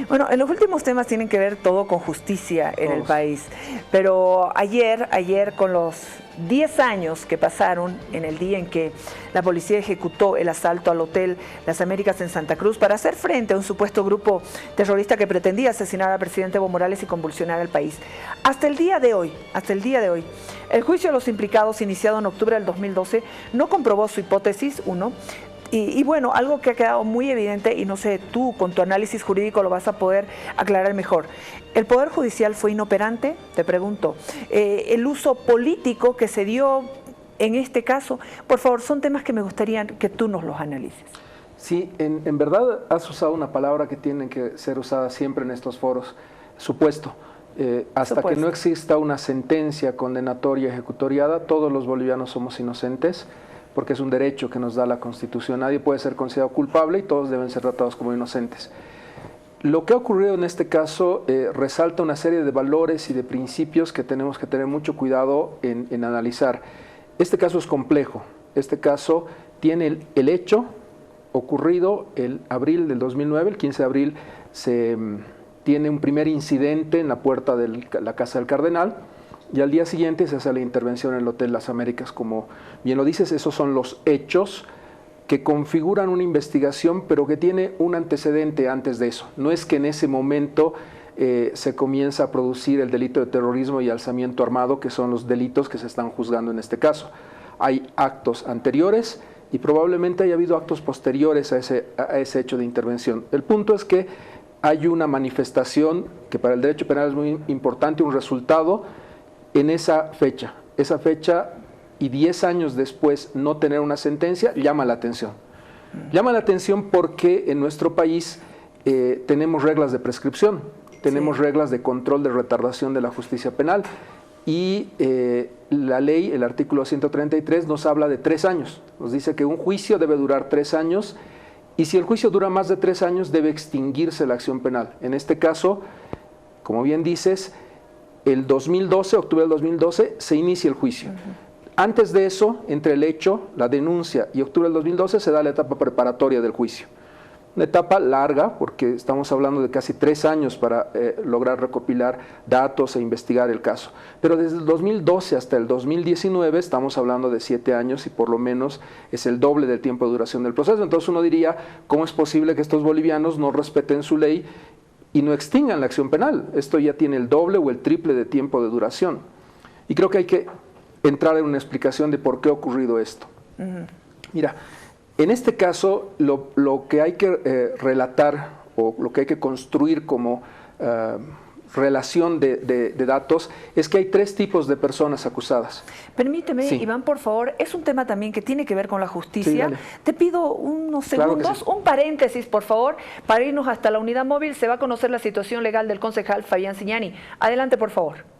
Bueno, en los últimos temas tienen que ver todo con justicia en el país, pero ayer con los 10 años que pasaron en el día en que la policía ejecutó el asalto al Hotel Las Américas en Santa Cruz para hacer frente a un supuesto grupo terrorista que pretendía asesinar al presidente Evo Morales y convulsionar al país. Hasta el día de hoy, el juicio de los implicados iniciado en octubre del 2012 no comprobó su hipótesis 1. Y bueno, algo que ha quedado muy evidente, y no sé, tú con tu análisis jurídico lo vas a poder aclarar mejor. ¿El Poder Judicial fue inoperante? Te pregunto. ¿El uso político que se dio en este caso? Por favor, son temas que me gustaría que tú nos los analices. Sí, en verdad has usado una palabra que tiene que ser usada siempre en estos foros, supuesto. Hasta que no exista una sentencia condenatoria ejecutoriada, todos los bolivianos somos inocentes, porque es un derecho que nos da la Constitución. Nadie puede ser considerado culpable y todos deben ser tratados como inocentes. Lo que ha ocurrido en este caso resalta una serie de valores y de principios que tenemos que tener mucho cuidado en analizar. Este caso es complejo. Este caso tiene el hecho ocurrido el abril del 2009, el 15 de abril se tiene un primer incidente en la puerta de la Casa del Cardenal, y al día siguiente se hace la intervención en el Hotel Las Américas. Como bien lo dices, esos son los hechos que configuran una investigación, pero que tiene un antecedente antes de eso. No es que en ese momento se comienza a producir el delito de terrorismo y alzamiento armado, que son los delitos que se están juzgando en este caso. Hay actos anteriores y probablemente haya habido actos posteriores a ese hecho de intervención. El punto es que hay una manifestación que para el derecho penal es muy importante, un resultado en esa fecha y 10 años después no tener una sentencia, llama la atención. Llama la atención porque en nuestro país tenemos reglas de prescripción, tenemos reglas de control de retardación de la justicia penal y la ley, el artículo 133, nos habla de 3 años. Nos dice que un juicio debe durar 3 años y si el juicio dura más de 3 años debe extinguirse la acción penal. En este caso, como bien dices, el 2012, octubre del 2012, se inicia el juicio. Antes de eso, entre el hecho, la denuncia y octubre del 2012, se da la etapa preparatoria del juicio. Una etapa larga, porque estamos hablando de casi 3 años para lograr recopilar datos e investigar el caso. Pero desde el 2012 hasta el 2019 estamos hablando de 7 años y por lo menos es el doble del tiempo de duración del proceso. Entonces uno diría, ¿cómo es posible que estos bolivianos no respeten su ley y no extingan la acción penal? Esto ya tiene el doble o el triple de tiempo de duración. Y creo que hay que entrar en una explicación de por qué ha ocurrido esto. Mira, en este caso lo que hay que relatar o lo que hay que construir como relación de datos es que hay 3 tipos de personas acusadas. Permíteme, sí. Iván, por favor, es un tema también que tiene que ver con la justicia. Sí, te pido unos segundos, claro sí. Un paréntesis, por favor, para irnos hasta la unidad móvil. Se va a conocer la situación legal del concejal Fabián Ziñani. Adelante, por favor.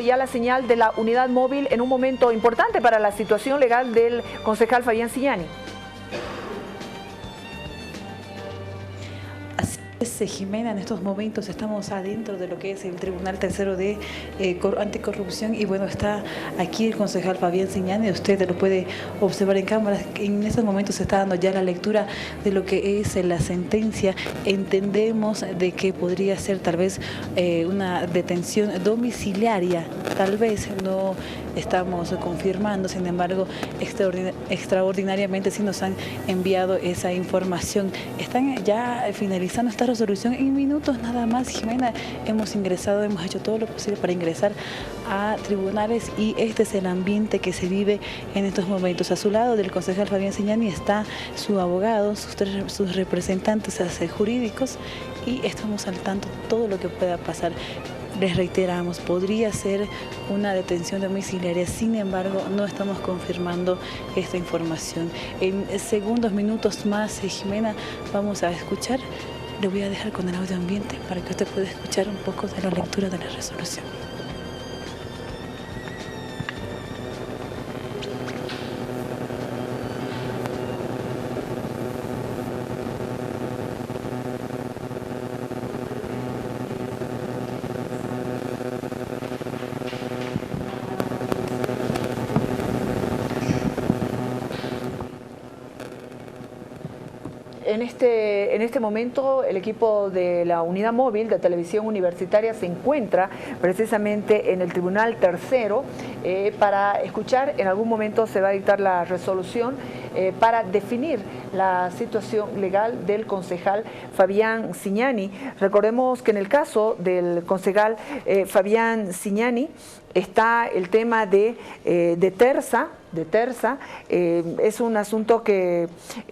Ya la señal de la unidad móvil en un momento importante para la situación legal del concejal Fabián Ziñani. Jimena, en estos momentos estamos adentro de lo que es el Tribunal Tercero de Anticorrupción y bueno, está aquí el concejal Fabián Ziñani, usted lo puede observar en cámara. En estos momentos se está dando ya la lectura de lo que es la sentencia. Entendemos de que podría ser tal vez una detención domiciliaria, tal vez no estamos confirmando, sin embargo, extraordinariamente sí nos han enviado esa información. Están ya finalizando esta resolución en minutos nada más, Jimena. Hemos hecho todo lo posible para ingresar a tribunales y este es el ambiente que se vive en estos momentos. A su lado del concejal Fabián Ziñani está su abogado, sus representantes jurídicos y estamos al tanto de todo lo que pueda pasar. Les reiteramos, podría ser una detención domiciliaria, sin embargo, no estamos confirmando esta información. En segundos, minutos más, Jimena, vamos a escuchar. Le voy a dejar con el audio ambiente para que usted pueda escuchar un poco de la lectura de la resolución. en este momento el equipo de la unidad móvil de televisión universitaria se encuentra precisamente en el Tribunal Tercero para escuchar. En algún momento se va a dictar la resolución para definir la situación legal del concejal Fabián Cignani. Recordemos que en el caso del concejal Fabián Cignani está el tema de Terza. Es un asunto que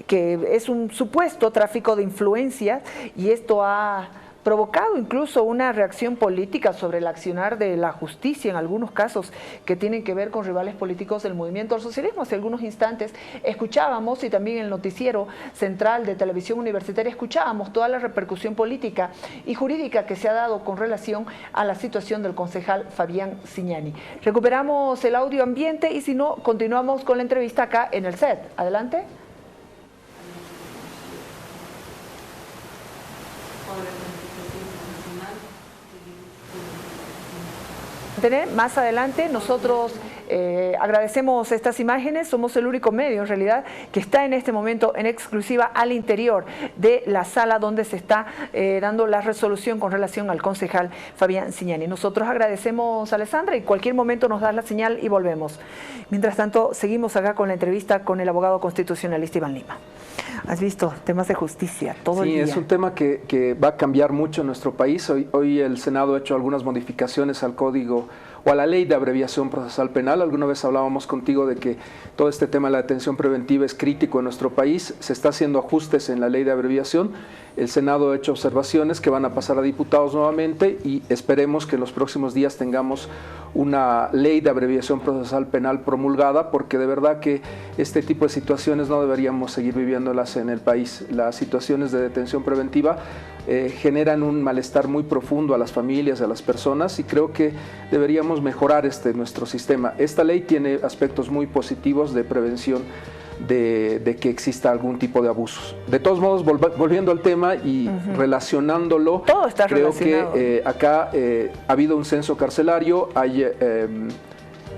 es un supuesto tráfico de influencias, y esto ha provocado incluso una reacción política sobre el accionar de la justicia en algunos casos que tienen que ver con rivales políticos del movimiento al socialismo. Hace algunos instantes escuchábamos, y también en el noticiero central de televisión universitaria escuchábamos toda la repercusión política y jurídica que se ha dado con relación a la situación del concejal Fabián Cignani. Recuperamos el audio ambiente y si no, continuamos con la entrevista acá en el set. Adelante. Más adelante nosotros agradecemos estas imágenes. Somos el único medio en realidad que está en este momento en exclusiva al interior de la sala donde se está dando la resolución con relación al concejal Fabián Cignani. Nosotros agradecemos a Alessandra y cualquier momento nos das la señal y volvemos. Mientras tanto seguimos acá con la entrevista con el abogado constitucionalista Iván Lima. Has visto temas de justicia todo el día. Sí, es un tema que va a cambiar mucho en nuestro país. Hoy el Senado ha hecho algunas modificaciones al Código o a la Ley de Abreviación Procesal Penal. Alguna vez hablábamos contigo de que todo este tema de la detención preventiva es crítico en nuestro país. Se está haciendo ajustes en la Ley de Abreviación. El Senado ha hecho observaciones que van a pasar a diputados nuevamente y esperemos que en los próximos días tengamos una ley de abreviación procesal penal promulgada, porque de verdad que este tipo de situaciones no deberíamos seguir viviéndolas en el país. Las situaciones de detención preventiva generan un malestar muy profundo a las familias, a las personas, y creo que deberíamos mejorar nuestro sistema. Esta ley tiene aspectos muy positivos de prevención de que exista algún tipo de abusos. De todos modos, volviendo al tema y relacionándolo, todo está creo relacionado. Que acá ha habido un censo carcelario, hay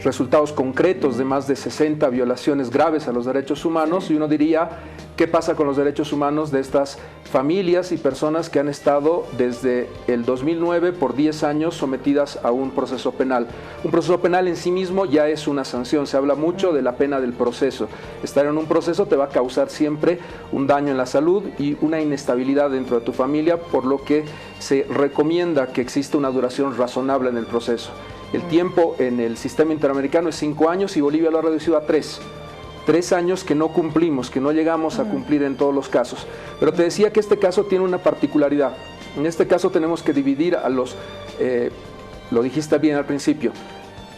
resultados concretos de más de 60 violaciones graves a los derechos humanos, y uno diría, ¿qué pasa con los derechos humanos de estas familias y personas que han estado desde el 2009 por 10 años sometidas a un proceso penal? Un proceso penal en sí mismo ya es una sanción. Se habla mucho de la pena del proceso. Estar en un proceso te va a causar siempre un daño en la salud y una inestabilidad dentro de tu familia, por lo que se recomienda que exista una duración razonable en el proceso. El tiempo en el sistema interamericano es 5 años y Bolivia lo ha reducido a 3. 3 años que no cumplimos, que no llegamos a cumplir en todos los casos. Pero te decía que este caso tiene una particularidad. En este caso tenemos que dividir a los, lo dijiste bien al principio,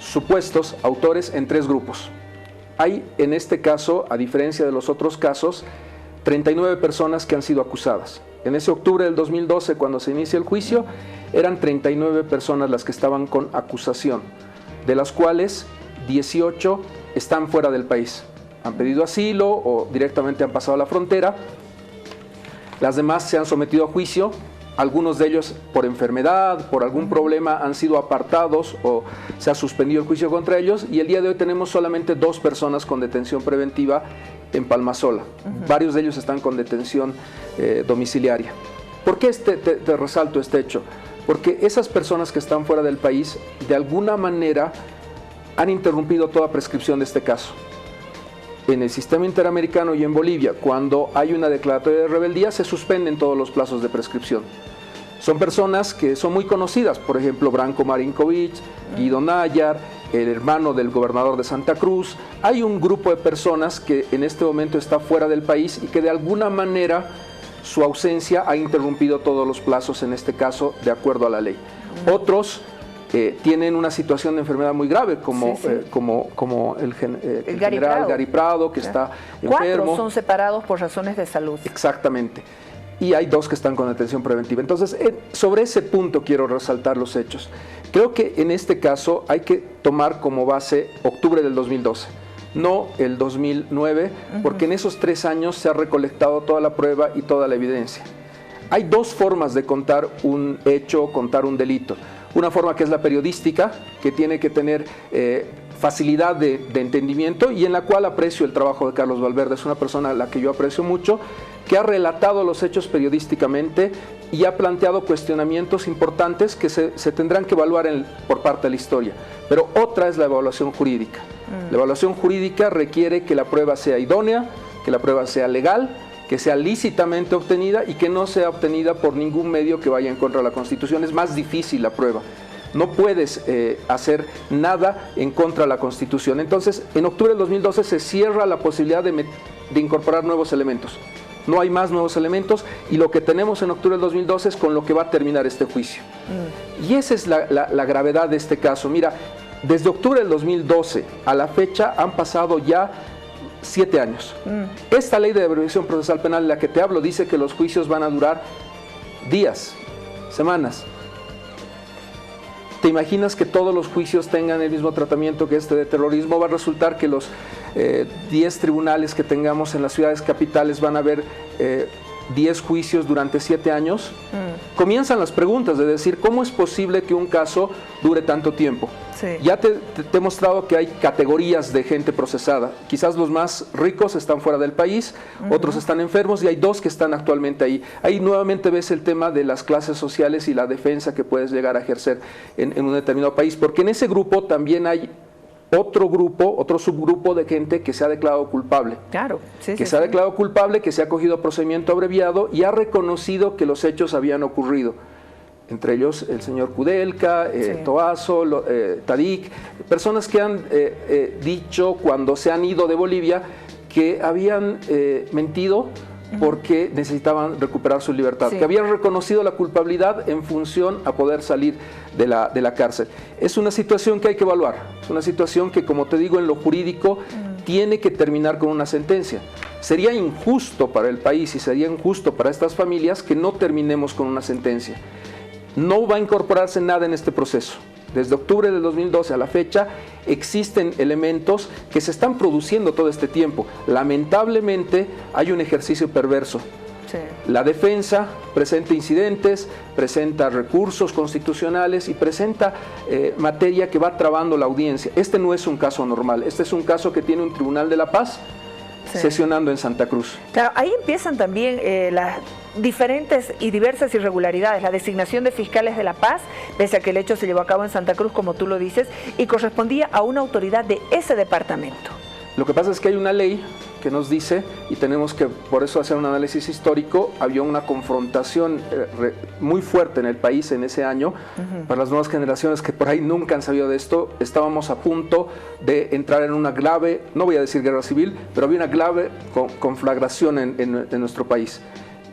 supuestos autores en 3 grupos. Hay en este caso, a diferencia de los otros casos, 39 personas que han sido acusadas. En ese octubre del 2012, cuando se inicia el juicio, eran 39 personas las que estaban con acusación, de las cuales 18 están fuera del país. Han pedido asilo o directamente han pasado la frontera. Las demás se han sometido a juicio. Algunos de ellos por enfermedad, por algún problema han sido apartados o se ha suspendido el juicio contra ellos, y el día de hoy tenemos solamente 2 personas con detención preventiva en Palmasola. Varios de ellos están con detención domiciliaria. ¿Por qué te resalto este hecho? Porque esas personas que están fuera del país de alguna manera han interrumpido toda prescripción de este caso. En el sistema interamericano y en Bolivia, cuando hay una declaratoria de rebeldía, se suspenden todos los plazos de prescripción. Son personas que son muy conocidas, por ejemplo, Branko Marinkovic, Guido Nayar, el hermano del gobernador de Santa Cruz. Hay un grupo de personas que en este momento está fuera del país y que de alguna manera su ausencia ha interrumpido todos los plazos, en este caso, de acuerdo a la ley. Otros tienen una situación de enfermedad muy grave, como, como el general Gary Prado, que está enfermo. 4 son separados por razones de salud. Exactamente. Y hay 2 que están con detención preventiva. Entonces, sobre ese punto quiero resaltar los hechos. Creo que en este caso hay que tomar como base octubre del 2012, no el 2009, porque en esos 3 años se ha recolectado toda la prueba y toda la evidencia. Hay 2 formas de contar un hecho, contar un delito. Una forma que es la periodística, que tiene que tener facilidad de entendimiento y en la cual aprecio el trabajo de Carlos Valverde. Es una persona a la que yo aprecio mucho, que ha relatado los hechos periodísticamente y ha planteado cuestionamientos importantes que se tendrán que evaluar por parte de la historia. Pero otra es la evaluación jurídica. La evaluación jurídica requiere que la prueba sea idónea, que la prueba sea legal, que sea lícitamente obtenida y que no sea obtenida por ningún medio que vaya en contra de la Constitución. Es más difícil la prueba. No puedes hacer nada en contra de la Constitución. Entonces, en octubre del 2012 se cierra la posibilidad de incorporar nuevos elementos. No hay más nuevos elementos y lo que tenemos en octubre del 2012 es con lo que va a terminar este juicio. Y esa es la gravedad de este caso. Mira, desde octubre del 2012 a la fecha han pasado ya 7 años. Esta ley de abreviación procesal penal de la que te hablo dice que los juicios van a durar días, semanas. ¿Te imaginas que todos los juicios tengan el mismo tratamiento que este de terrorismo? Va a resultar que los 10 tribunales que tengamos en las ciudades capitales van a haber 10 juicios durante 7 años. Comienzan las preguntas de decir, ¿cómo es posible que un caso dure tanto tiempo? Sí. Ya te he mostrado que hay categorías de gente procesada. Quizás los más ricos están fuera del país, otros están enfermos y hay 2 que están actualmente ahí. Ahí nuevamente ves el tema de las clases sociales y la defensa que puedes llegar a ejercer en un determinado país, porque en ese grupo también hay otro subgrupo de gente que se ha declarado culpable. Claro, sí, que se ha declarado culpable, que se ha acogido a procedimiento abreviado y ha reconocido que los hechos habían ocurrido. Entre ellos el señor Kudelka, Toazo, Tadik, personas que han dicho cuando se han ido de Bolivia que habían mentido porque necesitaban recuperar su libertad, que habían reconocido la culpabilidad en función a poder salir de la cárcel. Es una situación que hay que evaluar, es una situación que, como te digo, en lo jurídico tiene que terminar con una sentencia. Sería injusto para el país y sería injusto para estas familias que no terminemos con una sentencia. No va a incorporarse nada en este proceso. Desde octubre del 2012 a la fecha existen elementos que se están produciendo todo este tiempo. Lamentablemente hay un ejercicio perverso. Sí. La defensa presenta incidentes, presenta recursos constitucionales y presenta materia que va trabando la audiencia. Este no es un caso normal, este es un caso que tiene un Tribunal de la Paz sesionando en Santa Cruz. Claro, ahí empiezan también las diferentes y diversas irregularidades, la designación de fiscales de la paz, pese a que el hecho se llevó a cabo en Santa Cruz, como tú lo dices, y correspondía a una autoridad de ese departamento. Lo que pasa es que hay una ley que nos dice, y tenemos que por eso hacer un análisis histórico, había una confrontación muy fuerte en el país en ese año. Para las nuevas generaciones que por ahí nunca han sabido de esto, estábamos a punto de entrar en una grave, no voy a decir guerra civil, pero había una grave conflagración en nuestro país.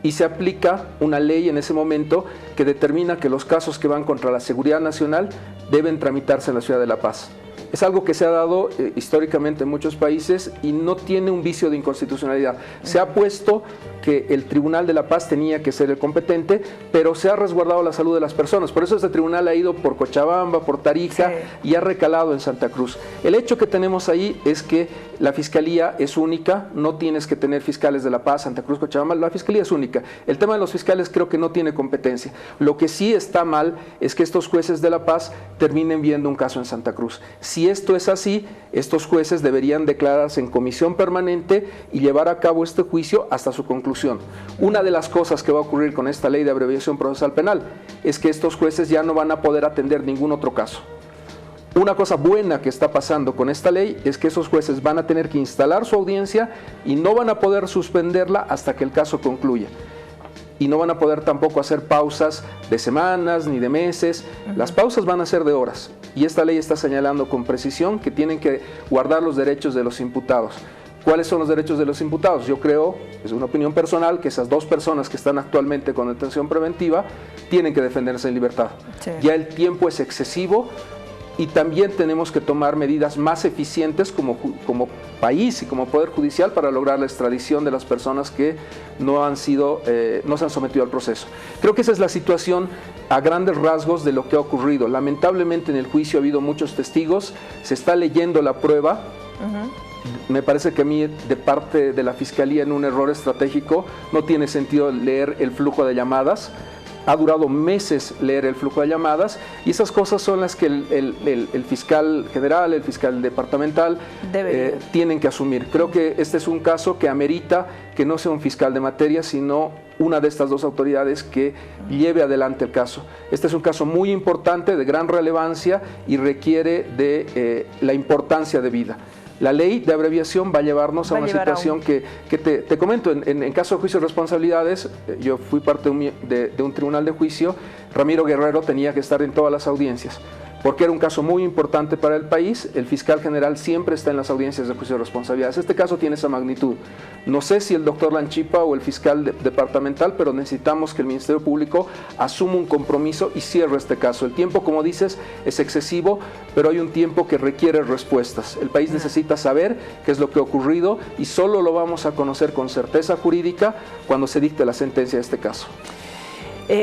Y se aplica una ley en ese momento que determina que los casos que van contra la seguridad nacional deben tramitarse en la ciudad de La Paz. Es algo que se ha dado históricamente en muchos países y no tiene un vicio de inconstitucionalidad. Se ha puesto que el Tribunal de la Paz tenía que ser el competente, pero se ha resguardado la salud de las personas. Por eso este tribunal ha ido por Cochabamba, por Tarija y ha recalado en Santa Cruz. El hecho que tenemos ahí es que la Fiscalía es única, no tienes que tener fiscales de La Paz, Santa Cruz, Cochabamba, la Fiscalía es única. El tema de los fiscales creo que no tiene competencia. Lo que sí está mal es que estos jueces de La Paz terminen viendo un caso en Santa Cruz. Si esto es así, estos jueces deberían declararse en comisión permanente y llevar a cabo este juicio hasta su conclusión. Una de las cosas que va a ocurrir con esta ley de abreviación procesal penal es que estos jueces ya no van a poder atender ningún otro caso. Una cosa buena que está pasando con esta ley es que esos jueces van a tener que instalar su audiencia y no van a poder suspenderla hasta que el caso concluya. Y no van a poder tampoco hacer pausas de semanas ni de meses. Las pausas van a ser de horas. Y esta ley está señalando con precisión que tienen que guardar los derechos de los imputados. ¿Cuáles son los derechos de los imputados? Yo creo, es una opinión personal, que esas 2 personas que están actualmente con detención preventiva tienen que defenderse en libertad. Sí. Ya el tiempo es excesivo y también tenemos que tomar medidas más eficientes como país y como Poder Judicial para lograr la extradición de las personas que no se han sometido al proceso. Creo que esa es la situación a grandes rasgos de lo que ha ocurrido. Lamentablemente en el juicio ha habido muchos testigos, se está leyendo la prueba. Me parece que a mí, de parte de la Fiscalía, en un error estratégico, no tiene sentido leer el flujo de llamadas. ha durado meses leer el flujo de llamadas, y esas cosas son las que el fiscal general, el fiscal departamental tienen que asumir. Creo que este es un caso que amerita que no sea un fiscal de materia, sino una de estas dos autoridades que lleve adelante el caso. Este es un caso muy importante, de gran relevancia, y requiere de la importancia de vida. La ley de abreviación va a llevarnos a una situación que te comento. En caso de juicio de responsabilidades, yo fui parte de un tribunal de juicio. Ramiro Guerrero tenía que estar en todas las audiencias, porque era un caso muy importante para el país. El fiscal general siempre está en las audiencias de juicio de responsabilidades. Este caso tiene esa magnitud. No sé si el doctor Lanchipa o el fiscal departamental, pero necesitamos que el Ministerio Público asuma un compromiso y cierre este caso. El tiempo, como dices, es excesivo, pero hay un tiempo que requiere respuestas. El país necesita saber qué es lo que ha ocurrido, y solo lo vamos a conocer con certeza jurídica cuando se dicte la sentencia de este caso.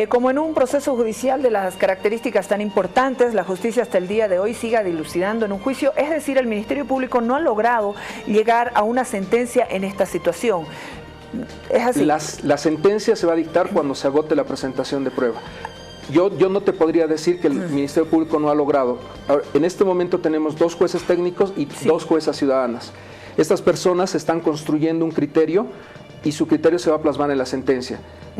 Como en un proceso judicial de las características tan importantes, la justicia hasta el día de hoy siga dilucidando en un juicio, es decir, el Ministerio Público no ha logrado llegar a una sentencia en esta situación. ¿Es así? La sentencia se va a dictar cuando se agote la presentación de prueba. Yo no te podría decir que el Ministerio Público no ha logrado. Ahora, en este momento tenemos 2 jueces técnicos y 2 juezas ciudadanas. Estas personas están construyendo un criterio, y su criterio se va a plasmar en la sentencia.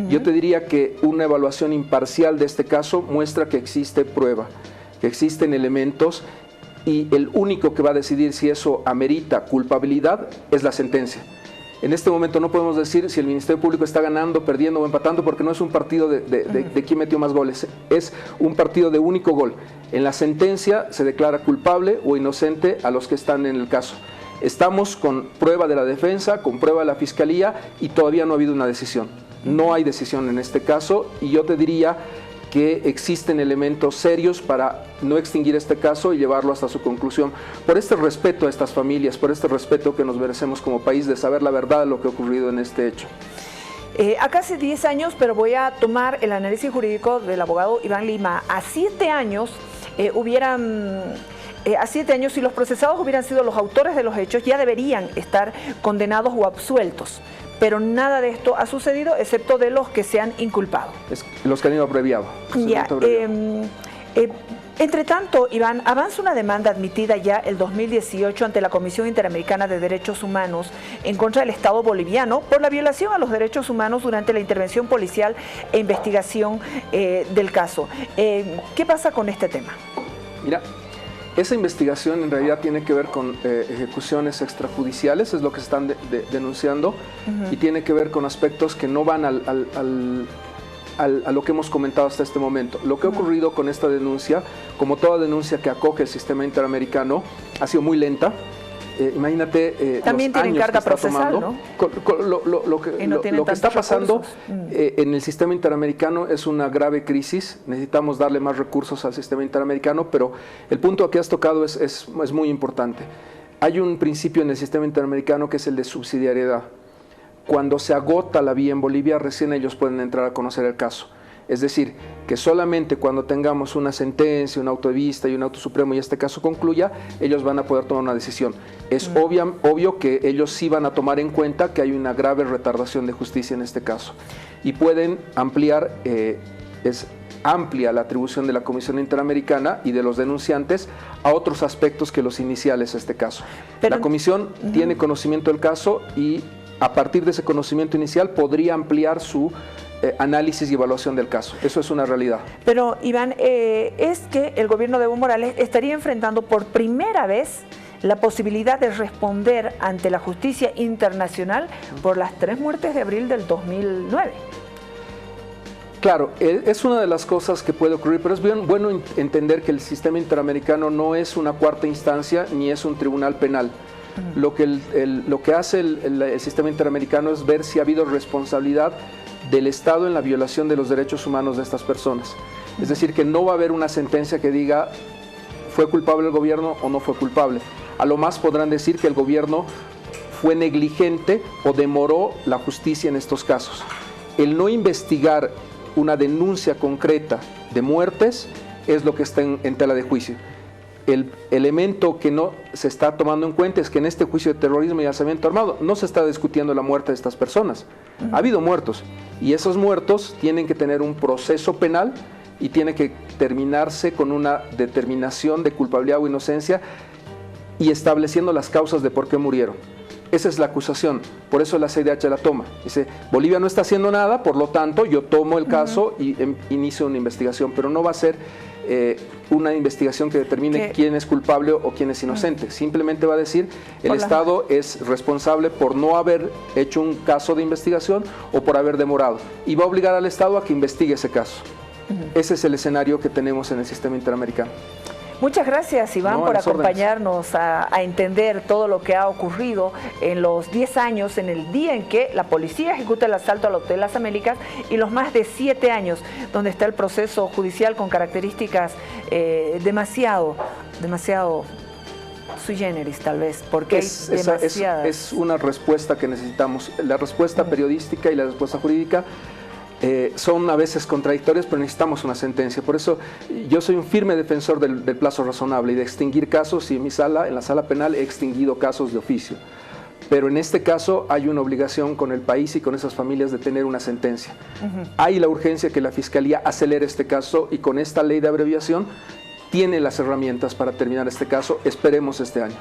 Yo te diría que una evaluación imparcial de este caso muestra que existe prueba, que existen elementos, y el único que va a decidir si eso amerita culpabilidad es la sentencia. En este momento no podemos decir si el Ministerio Público está ganando, perdiendo o empatando, porque no es un partido de quién metió más goles, es un partido de único gol. En la sentencia se declara culpable o inocente a los que están en el caso. Estamos con prueba de la defensa, con prueba de la fiscalía, y todavía no ha habido una decisión. No hay decisión en este caso, y yo te diría que existen elementos serios para no extinguir este caso y llevarlo hasta su conclusión. Por este respeto a estas familias, por este respeto que nos merecemos como país de saber la verdad de lo que ha ocurrido en este hecho. A casi 10 años, pero voy a tomar el análisis jurídico del abogado Iván Lima. A 7 años a 7 años, si los procesados hubieran sido los autores de los hechos, ya deberían estar condenados o absueltos. Pero nada de esto ha sucedido, excepto de los que se han inculpado. Los que han ido abreviado. Ya, entre tanto, Iván, avanza una demanda admitida ya el 2018 ante la Comisión Interamericana de Derechos Humanos en contra del Estado boliviano por la violación a los derechos humanos durante la intervención policial e investigación del caso. ¿Qué pasa con este tema? Mira, esa investigación en realidad tiene que ver con ejecuciones extrajudiciales, es lo que se están denunciando, y tiene que ver con aspectos que no van a lo que hemos comentado hasta este momento. Lo que ha ocurrido con esta denuncia, como toda denuncia que acoge el sistema interamericano, ha sido muy lenta. Imagínate también los tienen años carga que está procesal, tomando. ¿no? Lo que está pasando en el sistema interamericano es una grave crisis. Necesitamos darle más recursos al sistema interamericano, pero el punto que has tocado es muy importante. Hay un principio en el sistema interamericano que es el de subsidiariedad. Cuando se agota la vía en Bolivia, recién ellos pueden entrar a conocer el caso. Es decir, que solamente cuando tengamos una sentencia, un auto de vista y un auto supremo y este caso concluya, ellos van a poder tomar una decisión. Es obvio que ellos sí van a tomar en cuenta que hay una grave retardación de justicia en este caso. Y pueden ampliar, es amplia la atribución de la Comisión Interamericana y de los denunciantes a otros aspectos que los iniciales de este caso. La Comisión tiene conocimiento del caso y a partir de ese conocimiento inicial podría ampliar su análisis y evaluación del caso. Eso es una realidad. Pero, Iván, es que el gobierno de Evo Morales estaría enfrentando por primera vez la posibilidad de responder ante la justicia internacional por las 3 muertes de abril del 2009. Claro, es una de las cosas que puede ocurrir, pero es bien bueno entender que el sistema interamericano no es una cuarta instancia ni es un tribunal penal. Lo que hace el sistema interamericano es ver si ha habido responsabilidad del Estado en la violación de los derechos humanos de estas personas. Es decir, que no va a haber una sentencia que diga fue culpable el gobierno o no fue culpable. A lo más podrán decir que el gobierno fue negligente o demoró la justicia en estos casos. El no investigar una denuncia concreta de muertes es lo que está en tela de juicio. el elemento que no se está tomando en cuenta es que en este juicio de terrorismo y alzamiento armado no se está discutiendo la muerte de estas personas. Ha habido muertos y esos muertos tienen que tener un proceso penal y tiene que terminarse con una determinación de culpabilidad o inocencia y estableciendo las causas de por qué murieron. Esa es la acusación, por eso la CIDH la toma. Dice, Bolivia no está haciendo nada, por lo tanto yo tomo el caso y inicio una investigación, pero no va a ser una investigación que determine quién es culpable o quién es inocente. Simplemente va a decir, el Estado es responsable por no haber hecho un caso de investigación o por haber demorado, y va a obligar al Estado a que investigue ese caso. Ese es el escenario que tenemos en el sistema interamericano. Muchas gracias, Iván, por acompañarnos a entender todo lo que ha ocurrido en los 10 años, en el día en que la policía ejecuta el asalto al Hotel Las Américas, y los más de 7 años donde está el proceso judicial con características demasiado sui generis, tal vez, porque es una respuesta que necesitamos. La respuesta periodística y la respuesta jurídica son a veces contradictorias, pero necesitamos una sentencia. Por eso yo soy un firme defensor del plazo razonable y de extinguir casos, y en la sala penal he extinguido casos de oficio. Pero en este caso hay una obligación con el país y con esas familias de tener una sentencia. Hay la urgencia que la Fiscalía acelere este caso, y con esta ley de abreviación tiene las herramientas para terminar este caso. Esperemos este año.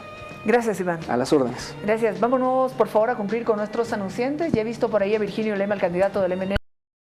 Gracias, Iván. A las órdenes. Gracias. Vámonos, por favor, a cumplir con nuestros anunciantes. Ya he visto por ahí a Virginio Lema, el candidato del MN.